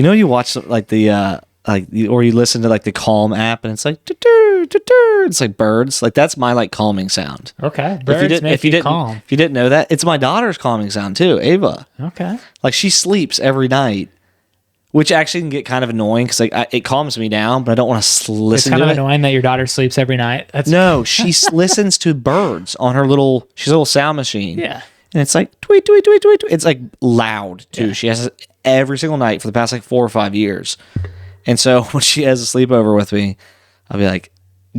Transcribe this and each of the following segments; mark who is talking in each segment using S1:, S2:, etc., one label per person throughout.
S1: you watch like or you listen to like the Calm app, and it's like it's like birds. Like that's my like calming sound.
S2: Okay, birds make you calm.
S1: If you didn't know that, it's my daughter's calming sound too, Ava.
S2: Okay, like
S1: she sleeps every night, which actually can get kind of annoying because like it calms me down, but I don't want to listen to it. It's
S2: kind of annoying that your daughter sleeps every night.
S1: No, she listens to birds on her she's a little sound machine.
S2: Yeah.
S1: And it's like tweet, tweet, tweet, tweet, tweet. It's like loud too. Yeah. She has it every single night for the past like 4 or 5 years. And so when she has a sleepover with me, I'll be like,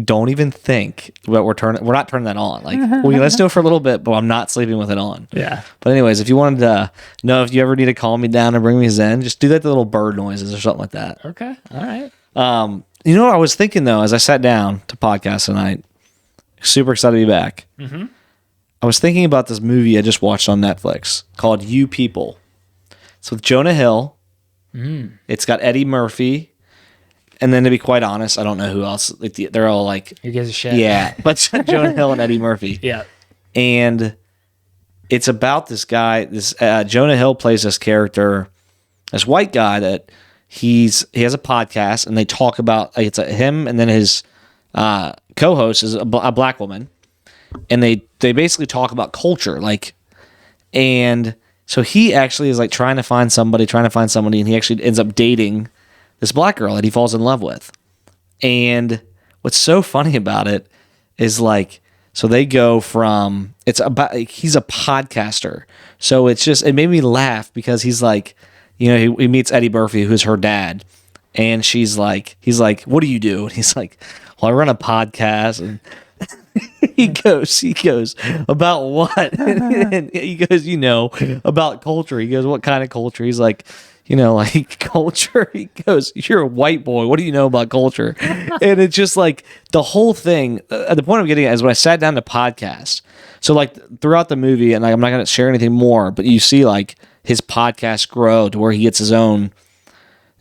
S1: don't even think that we're not turning that on. Like, let's do it for a little bit, but I'm not sleeping with it on.
S2: Yeah.
S1: But anyways, if you wanted to know if you ever need to calm me down and bring me zen, just do that to little bird noises or something like that.
S2: Okay. All right.
S1: You know what I was thinking though, as I sat down to podcast tonight, super excited to be back. Mm-hmm. I was thinking about this movie I just watched on Netflix called You People. It's with Jonah Hill. Mm. It's got Eddie Murphy. And then to be quite honest, I don't know who else. Like they're all like...
S2: Who gives a shit?
S1: Yeah, but Jonah Hill and Eddie Murphy.
S2: Yeah.
S1: And it's about this guy. Jonah Hill plays this character, this white guy that he has a podcast, and they talk about... It's him, and then his co-host is a black woman. And they basically talk about culture. And so he actually is like trying to find somebody, and he actually ends up dating this black girl that he falls in love with. And what's so funny about it is like, so they go from, he's a podcaster. So it made me laugh because he's like, he meets Eddie Murphy, who's her dad. And he's like, what do you do? And he's like, well, I run a podcast. And he goes, about what? And he goes, about culture. He goes, what kind of culture? He's like, like culture. He goes, you're a white boy. What do you know about culture? And it's just like the whole thing. The point I'm getting at is when I sat down to podcast. So like throughout the movie, and like, I'm not going to share anything more, but you see like his podcast grow to where he gets his own,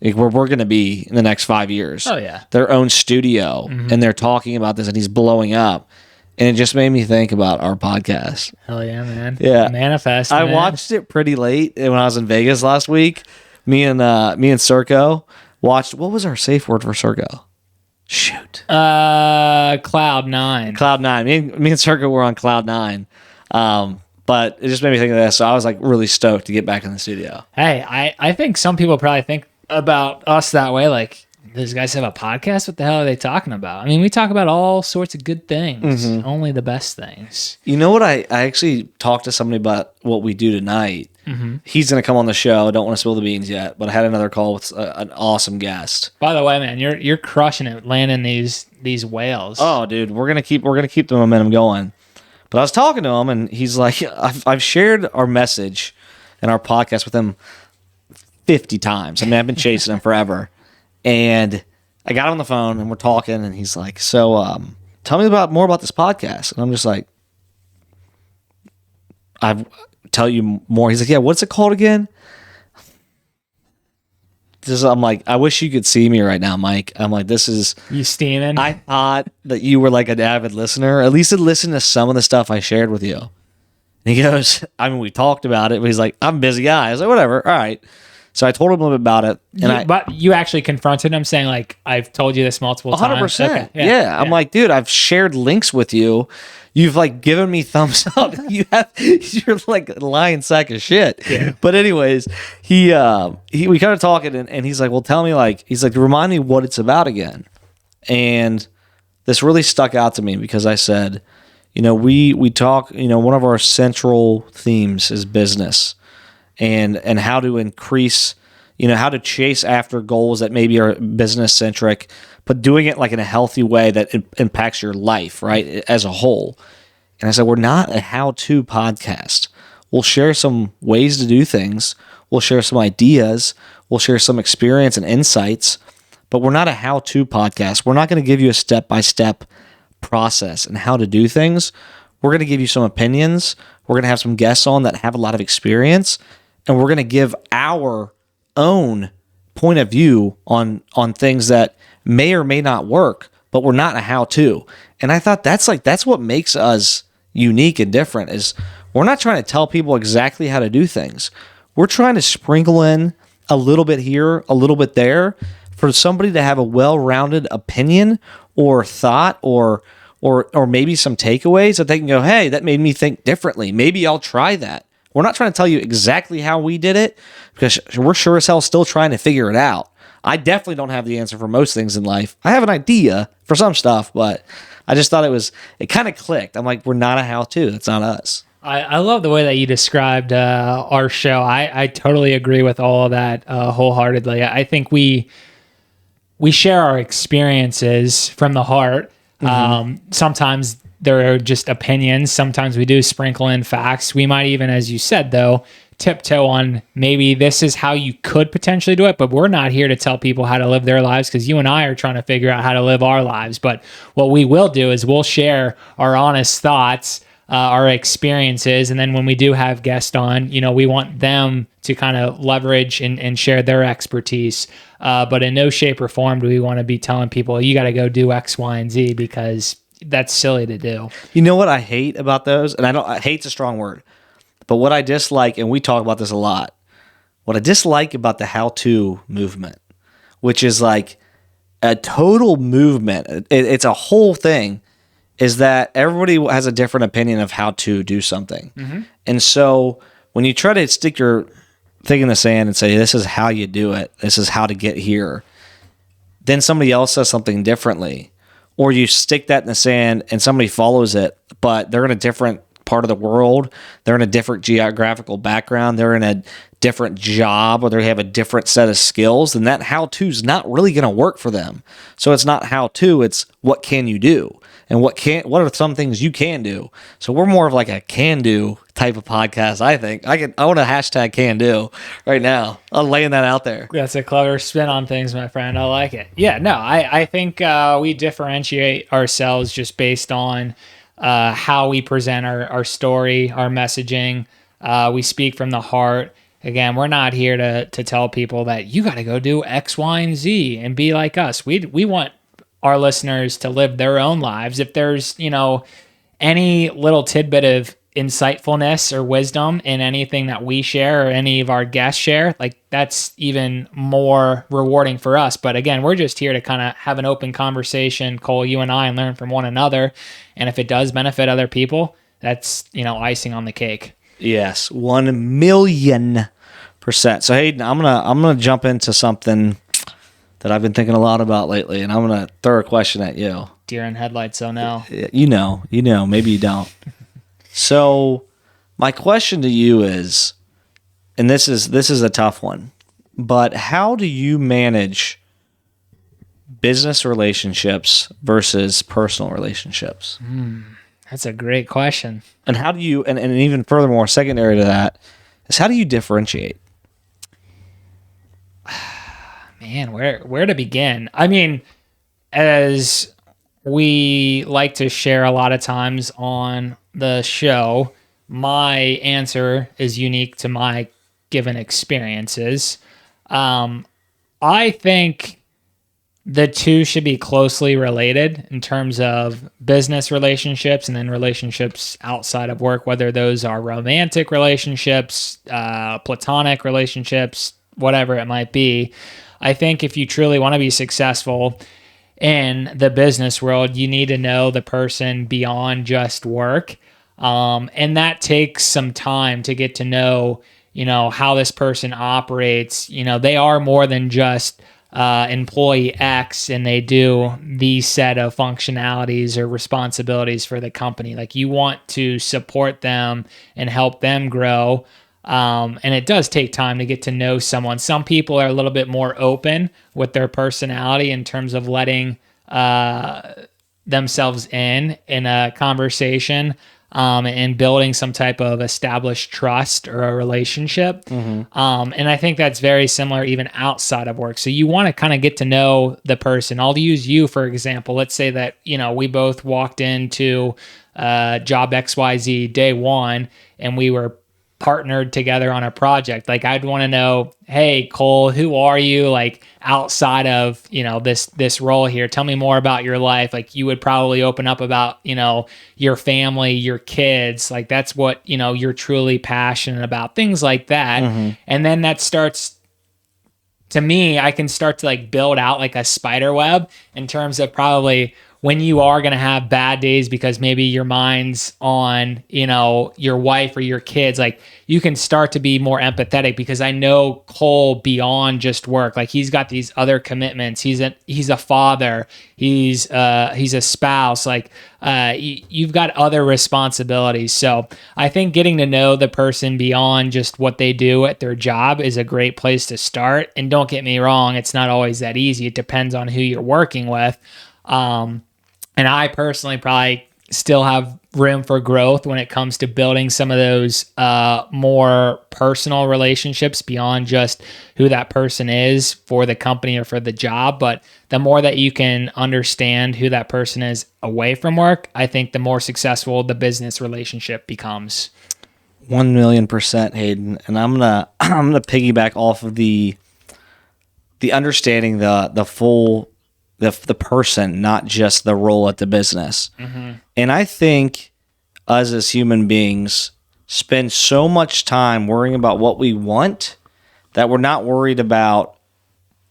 S1: like where we're going to be in the next 5 years.
S2: Oh yeah.
S1: Their own studio. Mm-hmm. And they're talking about this and he's blowing up. And it just made me think about our podcast.
S2: Hell yeah, man.
S1: Yeah.
S2: Manifest.
S1: I watched it pretty late when I was in Vegas last week. Me and Circo watched. What was our safe word for Circo? Shoot.
S2: Cloud 9.
S1: Cloud 9. Me and Circo were on Cloud 9. But it just made me think of this. So I was like really stoked to get back in the studio.
S2: Hey, I think some people probably think about us that way. Like, these guys have a podcast? What the hell are they talking about? I mean, we talk about all sorts of good things. Mm-hmm. Only the best things.
S1: You know what? I actually talked to somebody about what we do tonight. Mm-hmm. He's going to come on the show. I don't want to spill the beans yet, but I had another call with an awesome guest.
S2: By the way, man, you're crushing it, landing these whales.
S1: Oh, dude, we're gonna keep the momentum going. But I was talking to him, and he's like, I've shared our message and our podcast with him 50 times. I mean, I've been chasing him forever. And I got him on the phone, and we're talking, and he's like, so tell me more about this podcast. And I'm just like, I'll tell you more. He's like, yeah, what's it called again? I'm like, I wish you could see me right now, Mike. I'm like, this is...
S2: You steaming?
S1: I thought that you were like an avid listener, at least to listen to some of the stuff I shared with you. And he goes, I mean, we talked about it, but he's like, I'm a busy guy. I was like, whatever, all right. So I told him a little bit about it. And
S2: but you actually confronted him saying, like, I've told you this multiple times.
S1: 100%. Okay. Yeah. I'm like, dude, I've shared links with you. You've like given me thumbs up. You're like a lying sack of shit. Yeah. But anyways, we kind of talking and he's like, well, tell me remind me what it's about again. And this really stuck out to me because I said, we talk, one of our central themes is business. And how to increase, how to chase after goals that maybe are business centric, but doing it like in a healthy way that impacts your life, right, as a whole. And I said, we're not a how-to podcast. We'll share some ways to do things. We'll share some ideas. We'll share some experience and insights, but we're not a how-to podcast. We're not going to give you a step-by-step process and how to do things. We're going to give you some opinions. We're going to have some guests on that have a lot of experience. And we're going to give our own point of view on things that may or may not work, but we're not a how-to. And I thought that's what makes us unique and different is we're not trying to tell people exactly how to do things. We're trying to sprinkle in a little bit here, a little bit there, for somebody to have a well-rounded opinion or thought or maybe some takeaways that they can go, hey, that made me think differently. Maybe I'll try that. We're not trying to tell you exactly how we did it because we're sure as hell still trying to figure it out. I definitely don't have the answer for most things in life. I have an idea for some stuff, but I just thought it kind of clicked. I'm like, we're not a how-to. That's not us.
S2: I love the way that you described our show. I totally agree with all of that wholeheartedly. I think we share our experiences from the heart. Sometimes there are just opinions. Sometimes we do sprinkle in facts. We might even, as you said, though, tiptoe on maybe this is how you could potentially do it, but we're not here to tell people how to live their lives because you and I are trying to figure out how to live our lives. But what we will do is we'll share our honest thoughts, our experiences, and then when we do have guests on, we want them to kind of leverage and share their expertise. But in no shape or form do we want to be telling people, you got to go do X, Y, and Z, because that's silly to do.
S1: You know what I hate about those? And hate's a strong word. But what I dislike, and we talk about this a lot, what I dislike about the how-to movement, which is like a total movement, it's a whole thing, is that everybody has a different opinion of how to do something. Mm-hmm. And so when you try to stick your thing in the sand and say, this is how you do it, this is how to get here, then somebody else says something differently. Or you stick that in the sand and somebody follows it, but they're in a different part of the world, they're in a different geographical background, they're in a different job, or they have a different set of skills, then that how-to is not really going to work for them. So it's not how-to, it's what can you do? And what are some things you can do? So we're more of like a can-do type of podcast, I think. I want a hashtag can-do right now. I'm laying that out there.
S2: That's a clever spin on things, my friend. I like it. Yeah, no, I think we differentiate ourselves just based on how we present our story, our messaging. We speak from the heart. Again, we're not here to tell people that you got to go do X, Y, and Z and be like us. We want our listeners to live their own lives. If there's, any little tidbit of insightfulness or wisdom in anything that we share or any of our guests share, like that's even more rewarding for us. But again, we're just here to kind of have an open conversation, Cole, you and I, and learn from one another. And if it does benefit other people, that's, icing on the cake.
S1: Yes, 1,000,000%. So Hayden, I'm gonna jump into something that I've been thinking a lot about lately, and I'm gonna throw a question at you.
S2: Deer in headlights, oh no.
S1: You know, maybe you don't. So my question to you is, and this is a tough one, but how do you manage business relationships versus personal relationships?
S2: That's a great question.
S1: And how do you, and even furthermore, secondary to that, is how do you differentiate?
S2: Man, where to begin? I mean, as we like to share a lot of times on the show, my answer is unique to my given experiences. I think the two should be closely related in terms of business relationships and then relationships outside of work, whether those are romantic relationships, platonic relationships, whatever it might be. I think if you truly want to be successful in the business world, you need to know the person beyond just work. And that takes some time to get to know, how this person operates. They are more than just employee X and they do these set of functionalities or responsibilities for the company. Like, you want to support them and help them grow. And it does take time to get to know someone. Some people are a little bit more open with their personality in terms of letting themselves in a conversation and building some type of established trust or a relationship. Mm-hmm. And I think that's very similar even outside of work. So you want to kind of get to know the person. I'll use you, for example. Let's say that, we both walked into job XYZ day one and we were partnered together on a project. Like, I'd want to know, hey, Cole, who are you? Like, outside of, this role here, tell me more about your life. Like, you would probably open up about, your family, your kids. Like, that's what, you're truly passionate about, things like that. Mm-hmm. And then that starts to me, I can start to like build out like a spider web in terms of probably when you are going to have bad days because maybe your mind's on, your wife or your kids, like you can start to be more empathetic because I know Cole beyond just work. Like he's got these other commitments. He's a father. He's a spouse. Like you've got other responsibilities. So I think getting to know the person beyond just what they do at their job is a great place to start. And don't get me wrong, it's not always that easy. It depends on who you're working with. And I personally probably still have room for growth when it comes to building some of those more personal relationships beyond just who that person is for the company or for the job. But the more that you can understand who that person is away from work, I think the more successful the business relationship becomes.
S1: 1,000,000%, Hayden. And I'm gonna piggyback off of the understanding the full. The person, not just the role at the business. Mm-hmm. And I think us as human beings spend so much time worrying about what we want that we're not worried about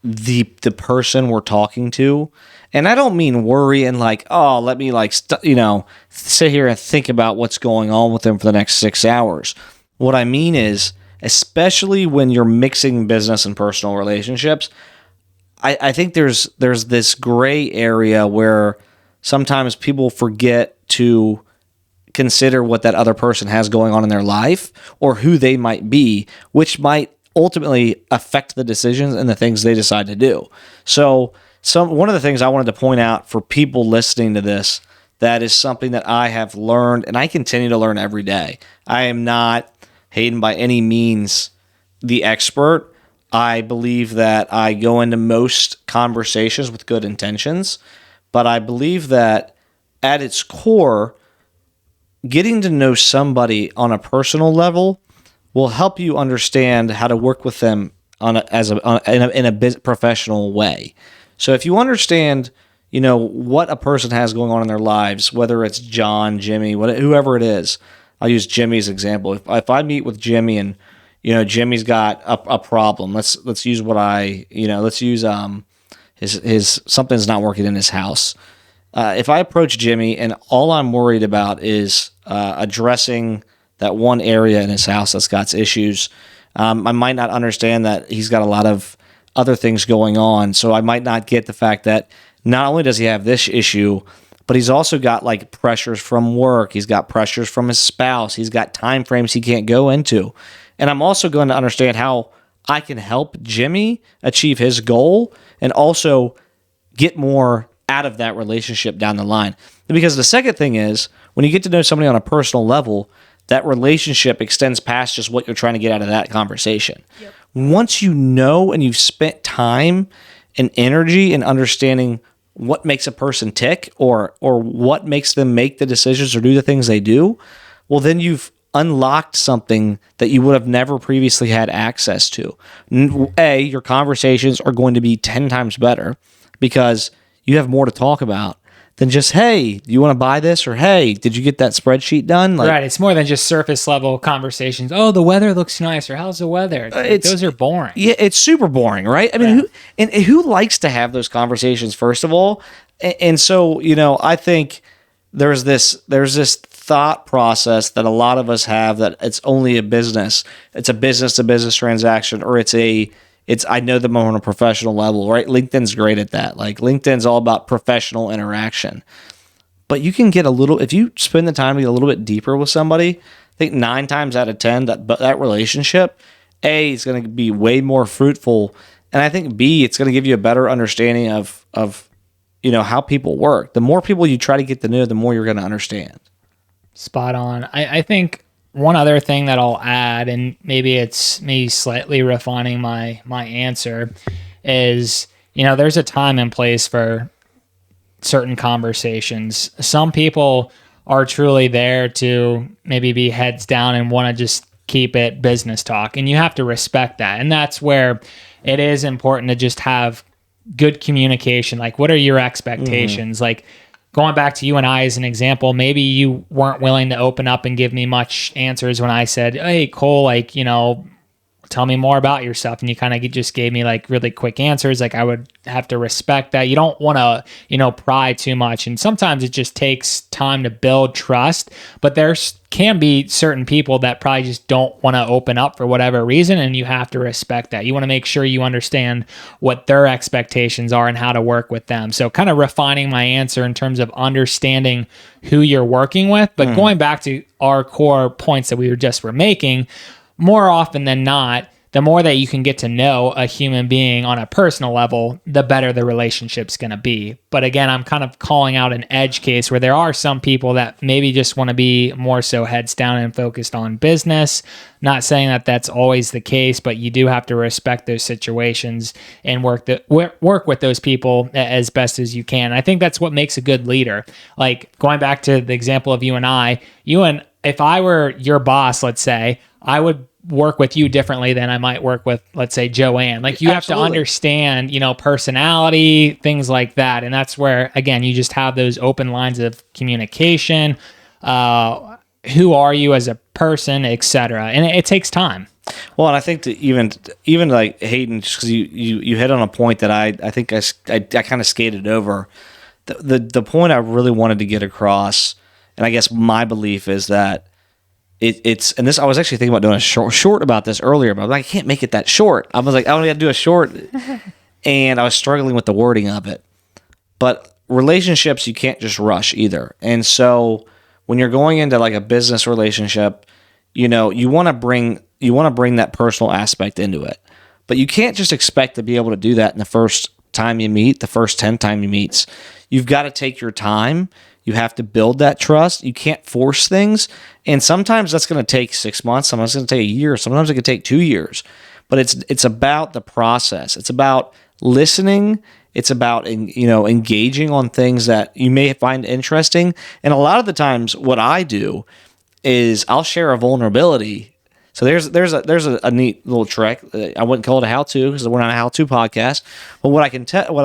S1: the person we're talking to. And I don't mean worry and like, oh, let me like, sit here and think about what's going on with them for the next 6 hours. What I mean is, especially when you're mixing business and personal relationships, I think there's this gray area where sometimes people forget to consider what that other person has going on in their life or who they might be, which might ultimately affect the decisions and the things they decide to do. So one of the things I wanted to point out for people listening to this, that is something that I have learned and I continue to learn every day. I am not, Hayden, by any means the expert. I believe that I go into most conversations with good intentions, but I believe that at its core, getting to know somebody on a personal level will help you understand how to work with them in a professional way. So if you understand, what a person has going on in their lives, whether it's John, Jimmy, whoever it is, I'll use Jimmy's example. If I meet with Jimmy and Jimmy's got a problem. Let's use his something's not working in his house. If I approach Jimmy and all I'm worried about is addressing that one area in his house that's got issues, I might not understand that he's got a lot of other things going on. So I might not get the fact that not only does he have this issue, but he's also got like pressures from work. He's got pressures from his spouse. He's got time frames he can't go into. And I'm also going to understand how I can help Jimmy achieve his goal and also get more out of that relationship down the line. Because the second thing is, when you get to know somebody on a personal level, that relationship extends past just what you're trying to get out of that conversation. Yep. Once you know and you've spent time and energy in understanding what makes a person tick or what makes them make the decisions or do the things they do, well, then you've unlocked something that you would have never previously had access to. Your conversations are going to be 10 times better because you have more to talk about than just, hey, do you want to buy this? Or, hey, did you get that spreadsheet done?
S2: Right. It's more than just surface level conversations. Oh, the weather looks nice. Or how's the weather? Those are boring.
S1: Yeah, it's super boring, right? I mean, who likes to have those conversations, first of all? And so, I think there's this thought process that a lot of us have that it's only a business. It's a business to business transaction, or it's I know them on a professional level, right? LinkedIn's great at that. Like LinkedIn's all about professional interaction. But you can get if you spend the time to get a little bit deeper with somebody, I think 9 times out of 10 that relationship, A, is going to be way more fruitful. And I think B, it's going to give you a better understanding of how people work. The more people you try to get to know, the more you're going to understand.
S2: Spot on. I think one other thing that I'll add, and maybe it's me slightly refining my answer, is, there's a time and place for certain conversations. Some people are truly there to maybe be heads down and want to just keep it business talk, and you have to respect that. And that's where it is important to just have good communication. Like, what are your expectations? Mm-hmm. Like, going back to you and I as an example, maybe you weren't willing to open up and give me much answers when I said, hey, Cole, tell me more about yourself. And you kind of just gave me like really quick answers. Like I would have to respect that. You don't want to, pry too much. And sometimes it just takes time to build trust, but there's can be certain people that probably just don't want to open up for whatever reason. And you have to respect that. You want to make sure you understand what their expectations are and how to work with them. So kind of refining my answer in terms of understanding who you're working with, but going back to our core points that we were making, more often than not, the more that you can get to know a human being on a personal level, the better the relationship's going to be. But again, I'm kind of calling out an edge case where there are some people that maybe just want to be more so heads down and focused on business. Not saying that that's always the case, but you do have to respect those situations and work with those people as best as you can. I think that's what makes a good leader. Like going back to the example of you and if I were your boss, let's say, I would work with you differently than I might work with, let's say, Joanne. Like you have to understand, personality, things like that. And that's where, again, you just have those open lines of communication. Who are you as a person, etc. And it takes time.
S1: Well, and I think that even like Hayden, just because you hit on a point that I think I kind of skated over. The point I really wanted to get across, and I guess my belief is that it's and this I was actually thinking about doing a short about this earlier, but I'm like, I can't make it that short. I was like, I only had to do a short, and I was struggling with the wording of it. But relationships, you can't just rush either. And so when you're going into like a business relationship, you want to bring that personal aspect into it, but you can't just expect to be able to do that in the first time you meet, the first 10 times you meet. You've got to take your time. You have to build that trust. You can't force things. And sometimes that's going to take 6 months. Sometimes it's going to take a year. Sometimes it could take 2 years. But it's about the process. It's about listening. It's about, engaging on things that you may find interesting. And a lot of the times what I do is I'll share a vulnerability. So there's a neat little trick. I wouldn't call it a how-to because we're not a how-to podcast. But what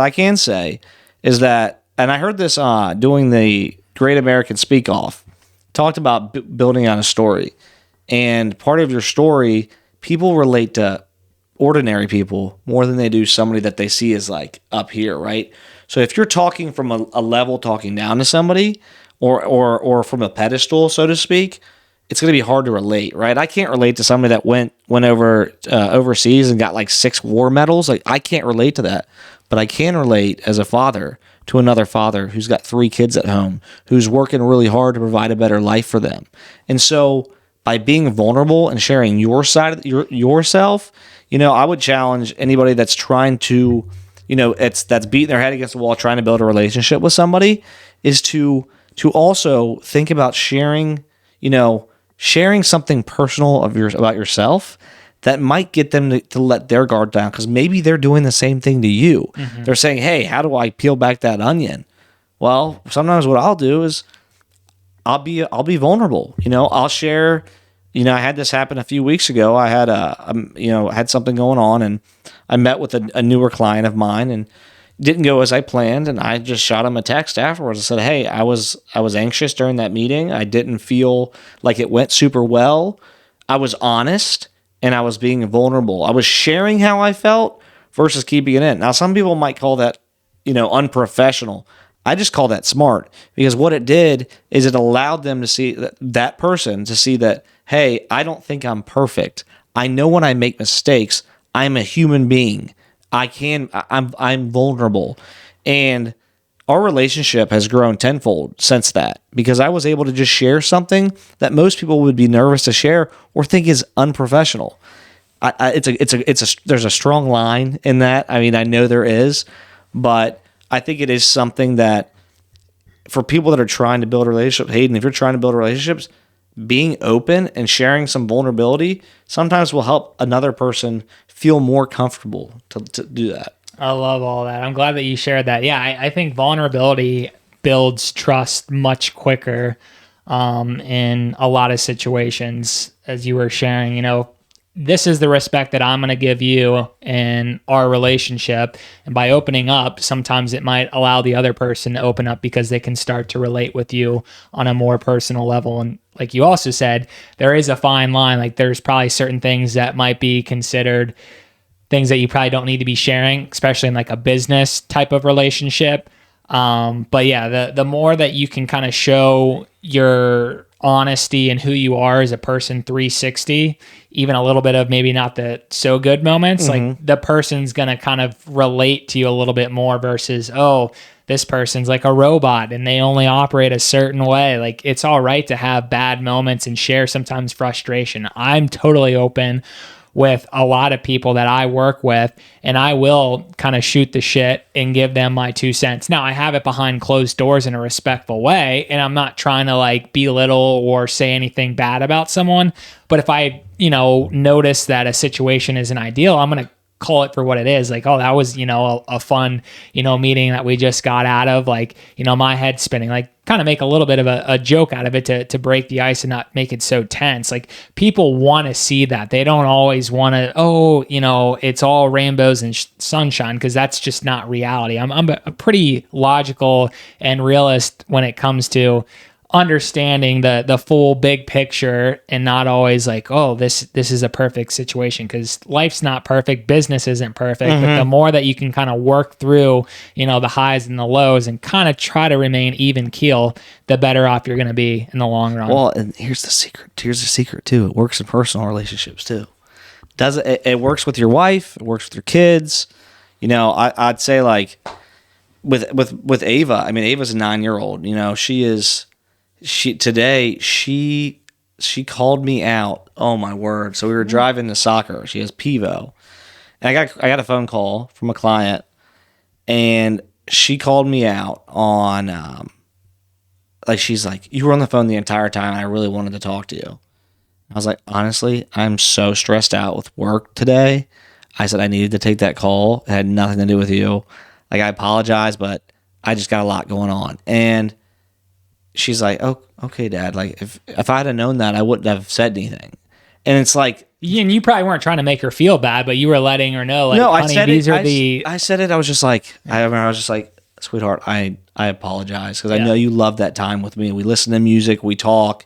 S1: I can say is that, and I heard this doing the Great American Speak Off, talked about building on a story. And part of your story, people relate to ordinary people more than they do somebody that they see as like up here, right? So if you're talking from a level talking down to somebody or from a pedestal, so to speak, it's going to be hard to relate, right? I can't relate to somebody that went over overseas and got like 6 war medals. Like I can't relate to that, but I can relate as a father to another father who's got 3 kids at home, who's working really hard to provide a better life for them. And so by being vulnerable and sharing your side of yourself, I would challenge anybody that's trying to, that's beating their head against the wall trying to build a relationship with somebody, is to also think about sharing something personal about yourself that might get them to let their guard down, because maybe they're doing the same thing to you. Mm-hmm. They're saying, hey, how do I peel back that onion? Well, sometimes what I'll do is I'll be vulnerable. I'll share. I had this happen a few weeks ago. I had had something going on, and I met with a newer client of mine, and it didn't go as I planned. And I just shot him a text afterwards. I said, hey, I was anxious during that meeting. I didn't feel like it went super well. I was honest. And I was being vulnerable. I was sharing how I felt versus keeping it in. Now, some people might call that, unprofessional. I just call that smart, because what it did is it allowed them to see that person to see that, hey, I don't think I'm perfect. I know when I make mistakes, I'm a human being. I'm vulnerable. And our relationship has grown tenfold since that, because I was able to just share something that most people would be nervous to share or think is unprofessional. There's a strong line in that. I mean, I know there is, but I think it is something that for people that are trying to build relationships, Hayden, if you're trying to build relationships, being open and sharing some vulnerability sometimes will help another person feel more comfortable to do that.
S2: I love all that. I'm glad that you shared that. Yeah, I think vulnerability builds trust much quicker in a lot of situations, as you were sharing. this is the respect that I'm going to give you in our relationship. And by opening up, sometimes it might allow the other person to open up because they can start to relate with you on a more personal level. And like you also said, there is a fine line. Like there's probably certain things that might be considered things that you probably don't need to be sharing, especially in like a business type of relationship. But yeah, the more that you can kind of show your honesty and who you are as a person 360, even a little bit of maybe not the so good moments, like the person's going to kind of relate to you a little bit more versus, oh, this person's like a robot and they only operate a certain way. Like it's all right to have bad moments and share sometimes frustration. I'm totally open with a lot of people that I work with, and I will kind of shoot the shit and give them my 2 cents. Now, I have it behind closed doors in a respectful way, and I'm not trying to like belittle or say anything bad about someone. But if I, notice that a situation isn't ideal, I'm going to call it for what it is. Like, oh, that was, a fun, meeting that we just got out of, like, my head spinning, like kind of make a little bit of a joke out of it to break the ice and not make it so tense. Like people want to see that. They don't always want to, it's all rainbows and sunshine, because that's just not reality. I'm a pretty logical and realist when it comes to understanding the full big picture, and not always like, oh, this is a perfect situation, because life's not perfect, business isn't perfect. But the more that you can kind of work through the highs and the lows and kind of try to remain even keel, the better off you're going to be in the long run.
S1: Well, and here's the secret too. It works in personal relationships too. It works with your wife, it works with your kids. I'd say like with Ava, I mean, Ava's a 9-year-old, she called me out. Oh my word. So we were driving to soccer. She has Pivo. And I got a phone call from a client, and she called me out on she's like, you were on the phone the entire time. I really wanted to talk to you. I was like, honestly, I'm so stressed out with work today. I said I needed to take that call. It had nothing to do with you. Like, I apologize, but I just got a lot going on. And she's like, oh, okay, Dad. Like, if I'd have known that, I wouldn't have said anything. And it's like,
S2: and you probably weren't trying to make her feel bad, but you were letting her know, like, no, honey, I
S1: said it. I was just like, I remember I was just like, sweetheart, I apologize, because I know you love that time with me. We listen to music, we talk,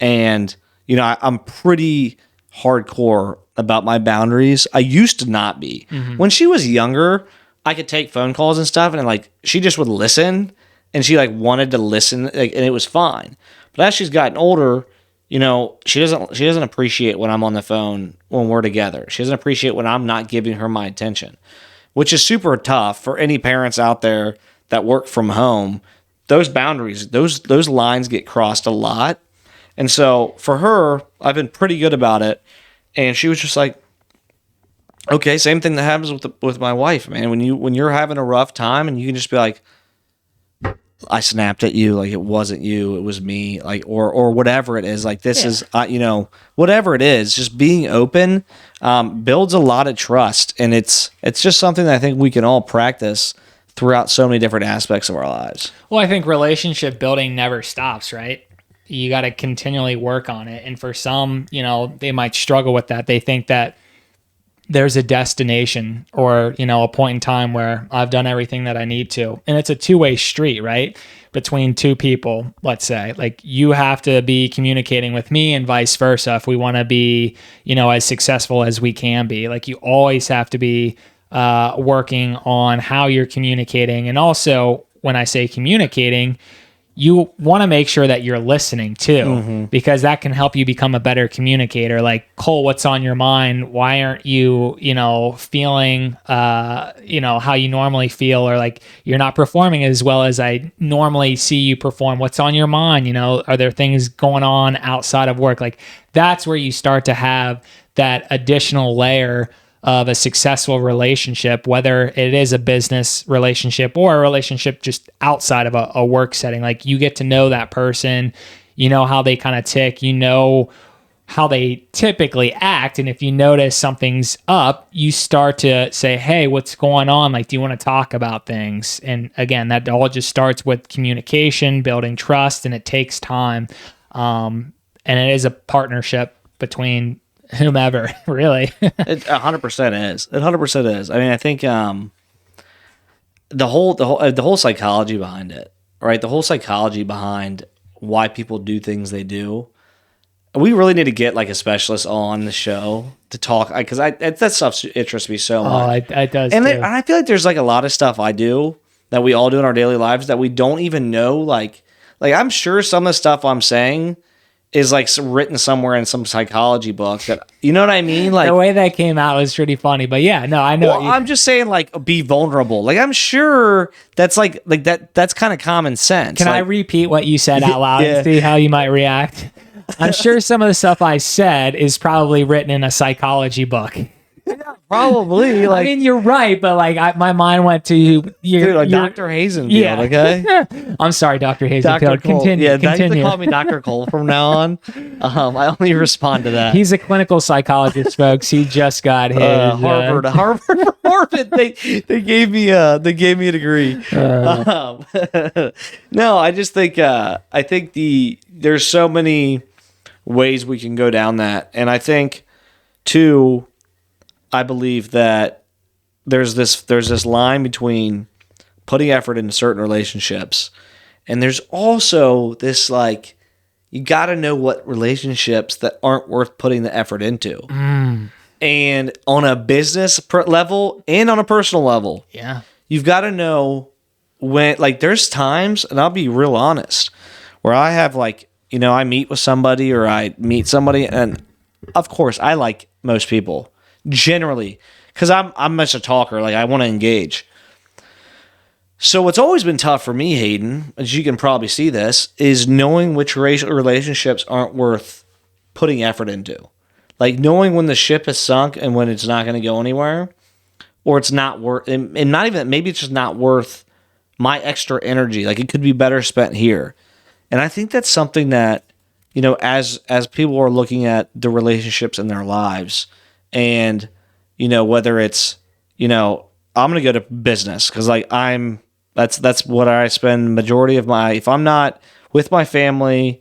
S1: and I'm pretty hardcore about my boundaries. I used to not be. When she was younger, I could take phone calls and stuff, and like she just would listen. And she like wanted to listen, and it was fine. But as she's gotten older, she doesn't appreciate when I'm on the phone when we're together. She doesn't appreciate when I'm not giving her my attention, which is super tough for any parents out there that work from home. Those boundaries, those lines get crossed a lot. And so for her, I've been pretty good about it. And she was just like, okay, same thing that happens with my wife, man. When you're having a rough time, and you can just be like, I snapped at you, like it wasn't you, it was me, like or whatever it is. Like this is whatever it is, just being open builds a lot of trust, and it's just something that I think we can all practice throughout so many different aspects of our lives.
S2: Well, I think relationship building never stops, right? You got to continually work on it, and for some, they might struggle with that. They think that there's a destination or, a point in time where I've done everything that I need to. And it's a two-way street, right? Between two people, let's say. Like, you have to be communicating with me and vice versa if we want to be, as successful as we can be. Like, you always have to be working on how you're communicating. And also, when I say communicating, you want to make sure that you're listening too, because that can help you become a better communicator. Like, Cole, what's on your mind? Why aren't you, feeling, how you normally feel, or like you're not performing as well as I normally see you perform? What's on your mind? Are there things going on outside of work? Like, that's where you start to have that additional layer of a successful relationship, whether it is a business relationship or a relationship just outside of a work setting. Like, you get to know that person, how they kind of tick, how they typically act. And if you notice something's up, you start to say, hey, what's going on? Like, do you want to talk about things? And again, that all just starts with communication, building trust, and it takes time. And it is a partnership between whomever, really.
S1: It 100% is. It 100% is. I mean, I think the whole psychology behind it, right? The whole psychology behind why people do things they do. We really need to get like a specialist on the show to talk, because that stuff interests me so much.
S2: Oh, it does.
S1: And
S2: too.
S1: I feel like there's like a lot of stuff I do that we all do in our daily lives that we don't even know. Like I'm sure some of the stuff I'm saying is like written somewhere in some psychology book that, you know what I mean? Like
S2: the way that came out was pretty funny, but yeah, no, I know.
S1: well, I'm just saying, like, be vulnerable. Like, I'm sure that's like that's kind of common sense.
S2: Can I repeat what you said out loud and see how you might react? I'm sure some of the stuff I said is probably written in a psychology book.
S1: Probably. Like,
S2: I mean, you're right, but like my mind went to
S1: Dr. Hazenfield.
S2: Yeah.
S1: Okay.
S2: I'm sorry, Dr. Hazenfield.
S1: Dr. Cole.
S2: Continue.
S1: Yeah,
S2: continue.
S1: they call me Dr. Cole from now on. I only respond to that.
S2: He's a clinical psychologist, folks. He just got his
S1: Harvard. They gave me a degree. No, I just think there's so many ways we can go down that, and I think too. I believe that there's this line between putting effort into certain relationships, and there's also this, like, you got to know what relationships that aren't worth putting the effort into. And on a business level and on a personal level,
S2: Yeah.
S1: you've got to know when, like, there's times, and I'll be real honest, where I have, like, you know, I meet with somebody or I meet somebody, and of course I like most people. Generally, because I'm just a talker, like I want to engage. So what's always been tough for me, Hayden, as you can probably see this, is knowing which relationships aren't worth putting effort into. Like knowing when the ship has sunk and when it's not going to go anywhere, or it's not worth, and not even, maybe it's just not worth my extra energy. Like it could be better spent here. And I think that's something that, you know, as people are looking at the relationships in their lives. And, you know, whether it's, you know, I'm going to go to business because like that's what I spend majority of if I'm not with my family,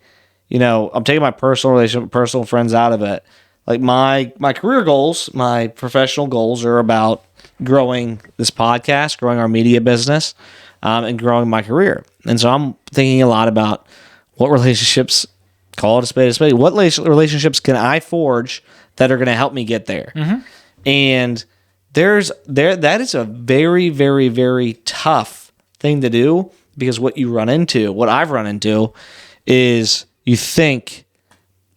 S1: you know, I'm taking my personal relationship, personal friends out of it. Like my career goals, my professional goals are about growing this podcast, growing our media business, and growing my career. And so I'm thinking a lot about what relationships, call it a spade, what relationships can I forge that are going to help me get there. Mm-hmm. And that is a very, very, very tough thing to do, because what I've run into is you think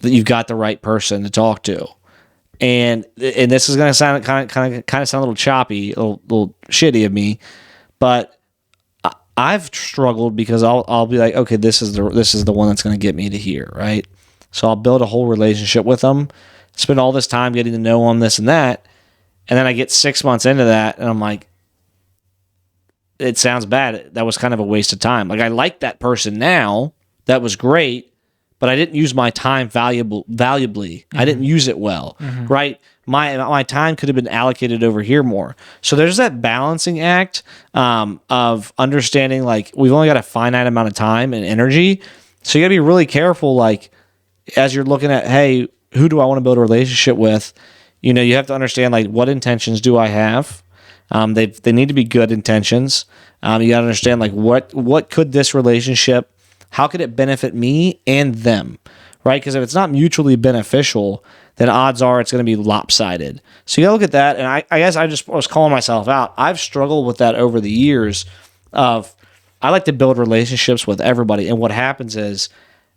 S1: that you've got the right person to talk to. And this is going to sound kind of sound a little choppy, a little shitty of me, but I've struggled because I'll be like, okay, this is the one that's going to get me to here, right? So I'll build a whole relationship with them, spend all this time getting to know them, this and that, and then I get 6 months into that, and I'm like, it sounds bad. That was kind of a waste of time. Like, I like that person now. That was great, but I didn't use my time valuably. Mm-hmm. I didn't use it well, right? My time could have been allocated over here more. So there's that balancing act of understanding, like, we've only got a finite amount of time and energy, so you got to be really careful, like, as you're looking at, hey, who do I want to build a relationship with? You know, you have to understand, like, what intentions do I have? They need to be good intentions. You got to understand, like, what could this relationship, how could it benefit me and them, right? Because if it's not mutually beneficial, then odds are it's going to be lopsided. So you got to look at that. And I guess I was calling myself out. I've struggled with that over the years of, I like to build relationships with everybody. And what happens is,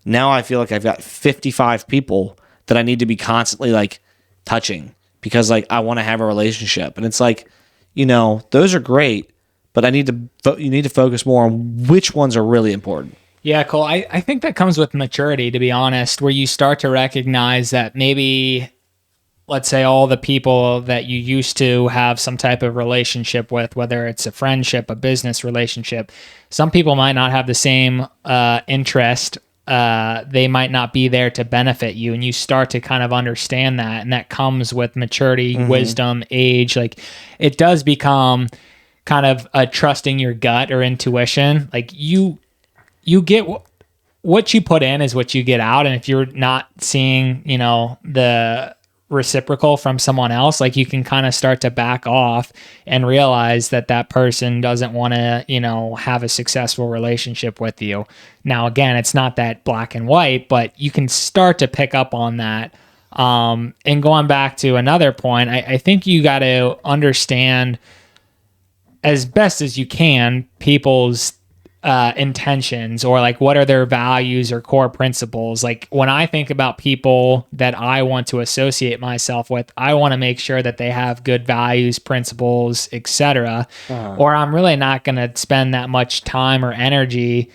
S1: now I feel like I've got 55 people that I need to be constantly, like, touching because, like, I want to have a relationship. And it's like, you know, those are great, but you need to focus more on which ones are really important.
S2: Yeah, Cole, I think that comes with maturity, to be honest, where you start to recognize that maybe, let's say, all the people that you used to have some type of relationship with, whether it's a friendship, a business relationship, some people might not have the same interest. They might not be there to benefit you, and you start to kind of understand that, and that comes with maturity, wisdom, age. Like, it does become kind of a trusting your gut or intuition. Like, you get what you put in is what you get out, and if you're not seeing, you know, the reciprocal from someone else, like you can kind of start to back off and realize that that person doesn't want to, you know, have a successful relationship with you. Now, again, it's not that black and white, but you can start to pick up on that. And going back to another point, I think you got to understand as best as you can people's intentions, or like what are their values or core principles. Like when I think about people that I want to associate myself with, I want to make sure that they have good values, principles, etc. Or I'm really not going to spend that much time or energy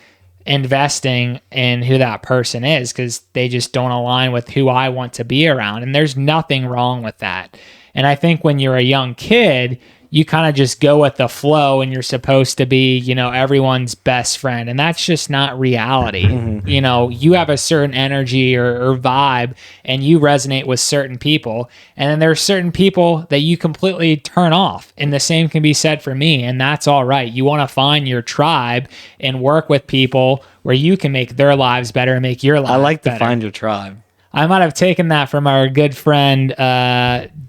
S2: investing in who that person is, because they just don't align with who I want to be around. And there's nothing wrong with that. And I think when you're a young kid, you kind of just go with the flow and you're supposed to be, you know, everyone's best friend. And that's just not reality. You know, you have a certain energy or vibe and you resonate with certain people. And then there are certain people that you completely turn off. And the same can be said for me. And that's all right. You want to find your tribe and work with people where you can make their lives better and make your life better.
S1: I like to find your tribe.
S2: I might have taken that from our good friend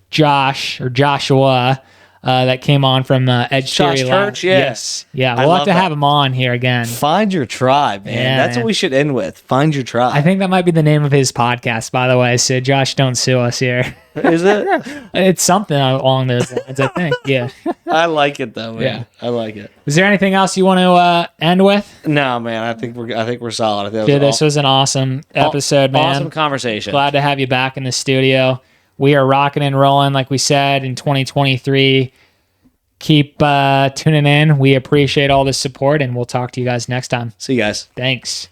S2: Joshua. That came on from Edge
S1: Josh
S2: Theory
S1: Church,
S2: Yes. Yeah, we'll have to have him on here again.
S1: Find your tribe, man.
S2: Yeah,
S1: That's
S2: man.
S1: what we should end with. Find your tribe.
S2: I think that might be the name of his podcast, by the way. So, Josh, don't sue us here.
S1: Is it?
S2: It's something along those lines, I think. Yeah.
S1: I like it, though, man.
S2: Yeah.
S1: I like it.
S2: Is there anything else you want to end with?
S1: No, man. I think we're solid.
S2: Dude, this was an awesome episode, man.
S1: Awesome conversation.
S2: Glad to have you back in the studio. We are rocking and rolling, like we said, in 2023. Keep tuning in. We appreciate all the support, and we'll talk to you guys next time.
S1: See you guys.
S2: Thanks.